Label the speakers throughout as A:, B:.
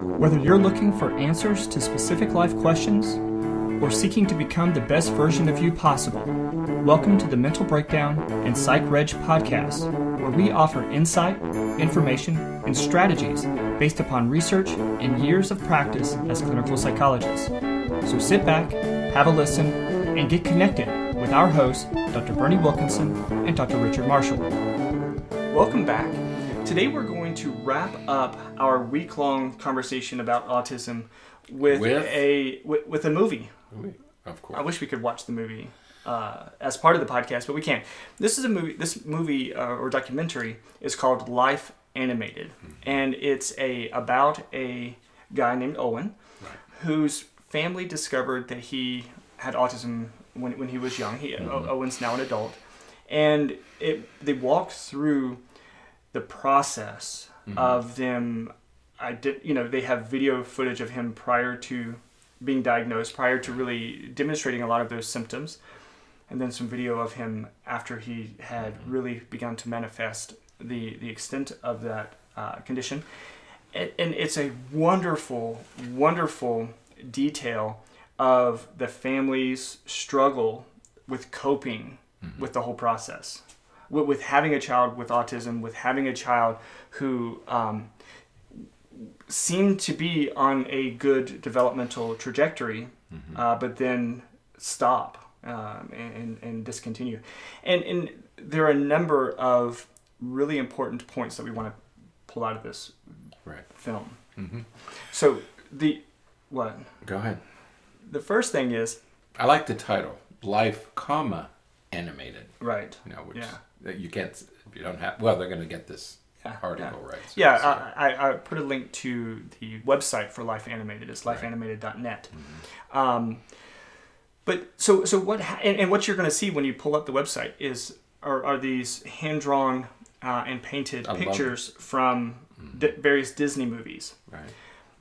A: Whether you're looking for answers to specific life questions or seeking to become the best version of you possible, welcome to the Mental Breakdown and Psychreg podcast, where we offer insight, information, and strategies based upon research and years of practice as clinical psychologists. So sit back, have a listen, and get connected with our hosts, Dr. Berney Wilkinson and Dr. Richard Marshall. Welcome back. Today we're going to wrap up our week-long conversation about autism with a movie.
B: Of course.
A: I wish we could watch the movie as part of the podcast, but we can't. This movie or documentary is called Life Animated, and it's about a guy named Owen, whose family discovered that he had autism when he was young. Owen's now an adult, and they walk through the process of them. They have video footage of him prior to being diagnosed, prior to really demonstrating a lot of those symptoms, and then some video of him after he had really begun to manifest the extent of that condition. And it's a wonderful, wonderful detail of the family's struggle with coping with the whole process. With having a child with autism, with having a child who seemed to be on a good developmental trajectory, but then stop and discontinue. And there are a number of really important points that we want to pull out of this film. Mm-hmm. So what?
B: Go ahead.
A: The first thing is,
B: I like the title, Life, Animated.
A: Right.
B: You can't, if you don't have, well, they're going to get this article, right? So,
A: I put a link to the website for Life Animated. It's lifeanimated.net. But so what, and what you're going to see when you pull up the website are these hand-drawn and painted pictures from various Disney movies.
B: Right.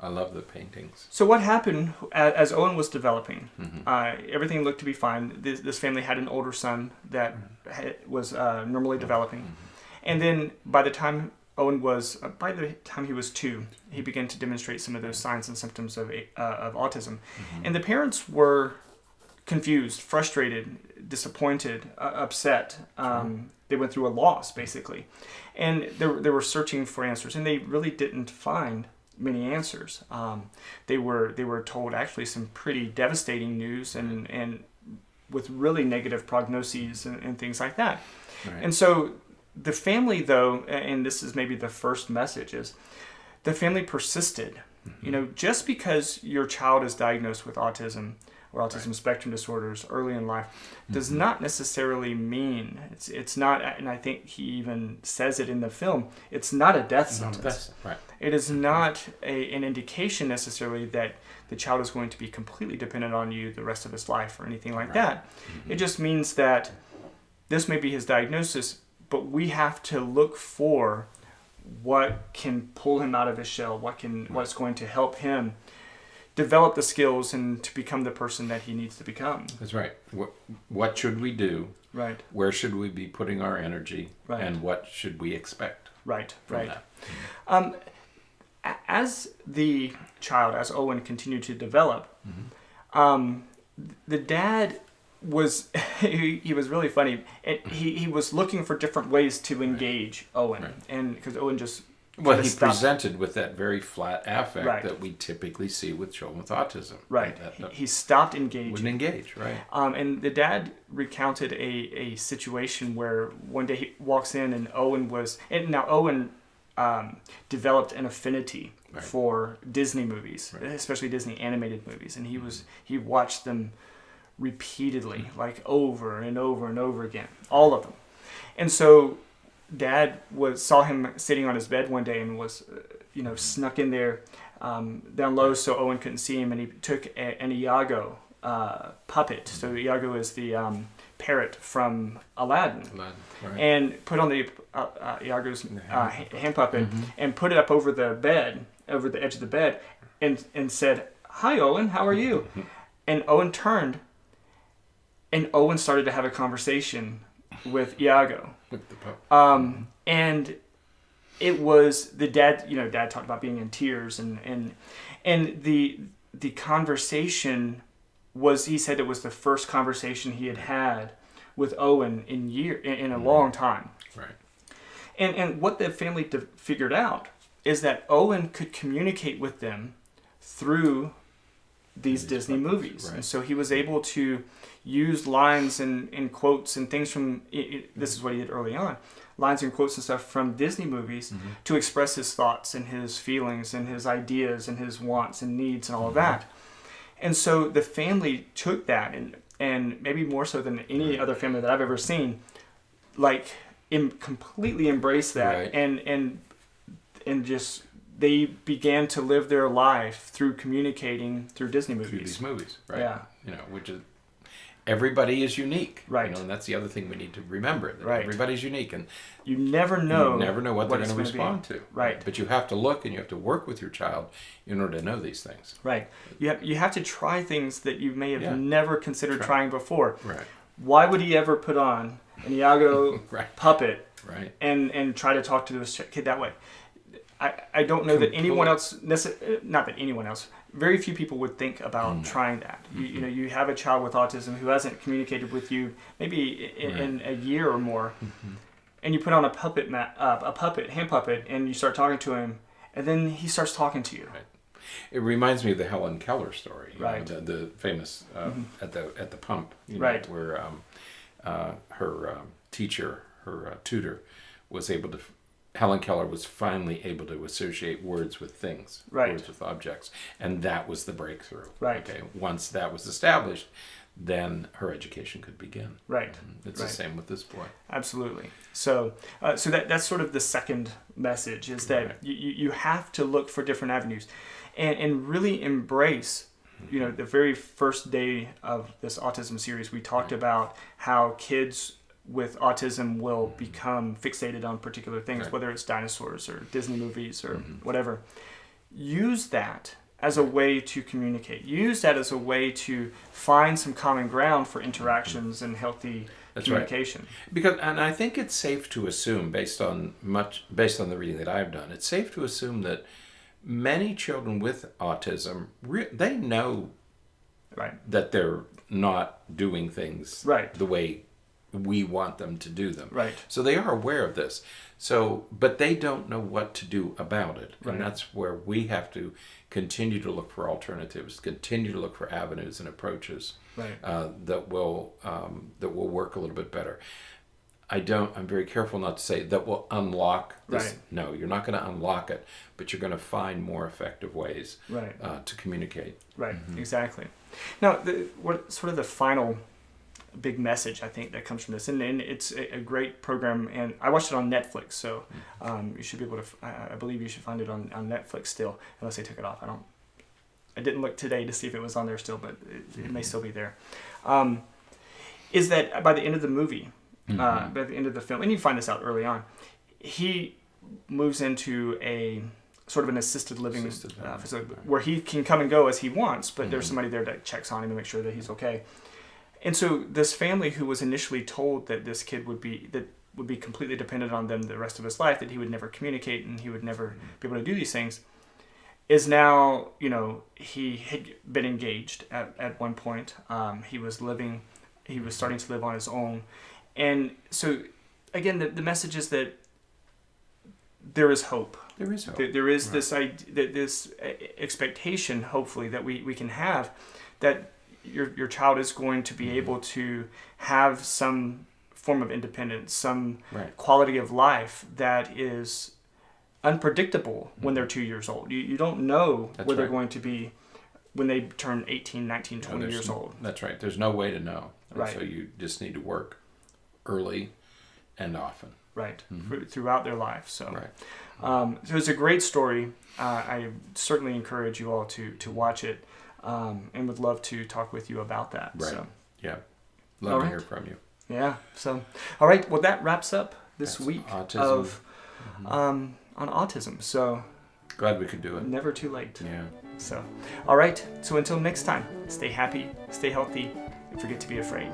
B: I love the paintings.
A: So what happened as Owen was developing? Everything looked to be fine. This family had an older son that was normally developing, and then by the time he was 2, he began to demonstrate some of those signs and symptoms of autism, and the parents were confused, frustrated, disappointed, upset. They went through a loss basically, and they were searching for answers, and they really didn't find many answers. They were told actually some pretty devastating news and with really negative prognoses and things like that. Right. And so the family, though, and this is maybe the first message, is the family persisted. Just because your child is diagnosed with autism or autism spectrum disorders early in life does not necessarily mean it's not, and I think he even says it in the film, it's not a death sentence. It is not an indication necessarily that the child is going to be completely dependent on you the rest of his life or anything like that. It just means that this may be his diagnosis, but we have to look for what can pull him out of his shell, what's going to help him develop the skills and to become the person that he needs to become.
B: That's right. What should we do?
A: Right.
B: Where should we be putting our energy?
A: Right.
B: And what should we expect?
A: Right.
B: That?
A: As the child, as Owen continued to develop, the dad was he was really funny. He was looking for different ways to engage Owen, and because Owen just
B: he presented with that very flat affect that we typically see with children with autism.
A: Right. He stopped engaging.
B: Wouldn't engage, right.
A: And the dad recounted a situation where one day he walks in and Owen developed an affinity for Disney movies, especially Disney animated movies. And he watched them repeatedly, like over and over and over again, all of them. And so Dad saw him sitting on his bed one day and was, snuck in there down low so Owen couldn't see him, and he took an Iago puppet. So Iago is the parrot from Aladdin. And put on the Iago's hand puppet and put it up over the bed, over the edge of the bed, and said, "Hi, Owen, how are you?" And Owen turned, and Owen started to have a conversation with Iago.
B: With the puppet.
A: And it was the dad. Dad talked about being in tears, and the conversation was. He said it was the first conversation he had with Owen in a long time.
B: Right.
A: And what the family figured out is that Owen could communicate with them through these Disney movies.
B: Right.
A: And so he was able to use lines and quotes and things from, this is what he did early on, lines and quotes and stuff from Disney movies to express his thoughts and his feelings and his ideas and his wants and needs and all of that. And so the family took that and maybe more so than any other family that I've ever seen, like completely embraced that and just they began to live their life through communicating through Disney movies.
B: Through these movies, right?
A: Yeah.
B: Which is, everybody is unique.
A: Right.
B: And that's the other thing we need to remember. That
A: right.
B: Everybody's unique. And
A: you never know
B: what they're going to respond to.
A: Right.
B: But you have to look and you have to work with your child in order to know these things.
A: Right. You have to try things that you may have never considered trying before.
B: Right.
A: Why would he ever put on an Iago puppet and try to talk to this kid that way? I don't know that anyone else, not that anyone else, very few people would think about trying that. You have a child with autism who hasn't communicated with you maybe in a year or more, and you put on a hand puppet, and you start talking to him, and then he starts talking to you.
B: Right. It reminds me of the Helen Keller story,
A: right?
B: The famous at the pump,
A: right?
B: Where her teacher, her tutor, was able to. Helen Keller was finally able to associate words with things, words with objects, and that was the breakthrough.
A: Right.
B: Okay. Once that was established, then her education could begin.
A: Right.
B: It's the same with this boy.
A: Absolutely. So that's sort of the second message is that you have to look for different avenues, and really embrace. The very first day of this autism series, we talked about how kids with autism will become fixated on particular things, whether it's dinosaurs or Disney movies or whatever. Use that as a way to communicate. Use that as a way to find some common ground for interactions and healthy communication.
B: Right. And I think it's safe to assume, based on the reading that I've done, it's safe to assume that many children with autism, they know that they're not doing things the way we want them to do them.
A: Right.
B: So they are aware of this. But they don't know what to do about it.
A: Right.
B: And that's where we have to continue to look for alternatives, continue to look for avenues and approaches that will work a little bit better. I'm very careful not to say that will unlock this.
A: Right.
B: No, you're not going to unlock it, but you're going to find more effective ways to communicate.
A: Right, exactly. Now, what sort of the final big message I think that comes from this, and it's a great program, and I watched it on Netflix, so you should be able to. I believe you should find it on Netflix still, unless they took it off. I didn't look today to see if it was on there still, but it may still be there. Is that by the end of the movie, by the end of the film, and you find this out early on, he moves into a sort of an assisted living facility where he can come and go as he wants, but there's somebody there that checks on him to make sure that he's okay. And so this family who was initially told that this kid would be completely dependent on them the rest of his life, that he would never communicate and he would never be able to do these things, is now, he had been engaged at one point. He was starting to live on his own. And so, again, the message is that there is hope.
B: There is hope.
A: There is this expectation, hopefully, that we can have that your child is going to be able to have some form of independence, some quality of life that is unpredictable when they're 2 years old. You don't know where they're going to be when they turn 18, 19, 20 years old.
B: That's right. There's no way to know.
A: Right.
B: So you just need to work early and often.
A: Right. Throughout their life. So, so it's a great story. I certainly encourage you all to watch it. And would love to talk with you about that.
B: Right.
A: So.
B: Yeah. Love to hear from you.
A: Yeah. So, all right. Well, that wraps up this week of on autism. So.
B: Glad we could do it.
A: Never too late.
B: Yeah.
A: So, all right. So until next time, stay happy, stay healthy, and forget to be afraid.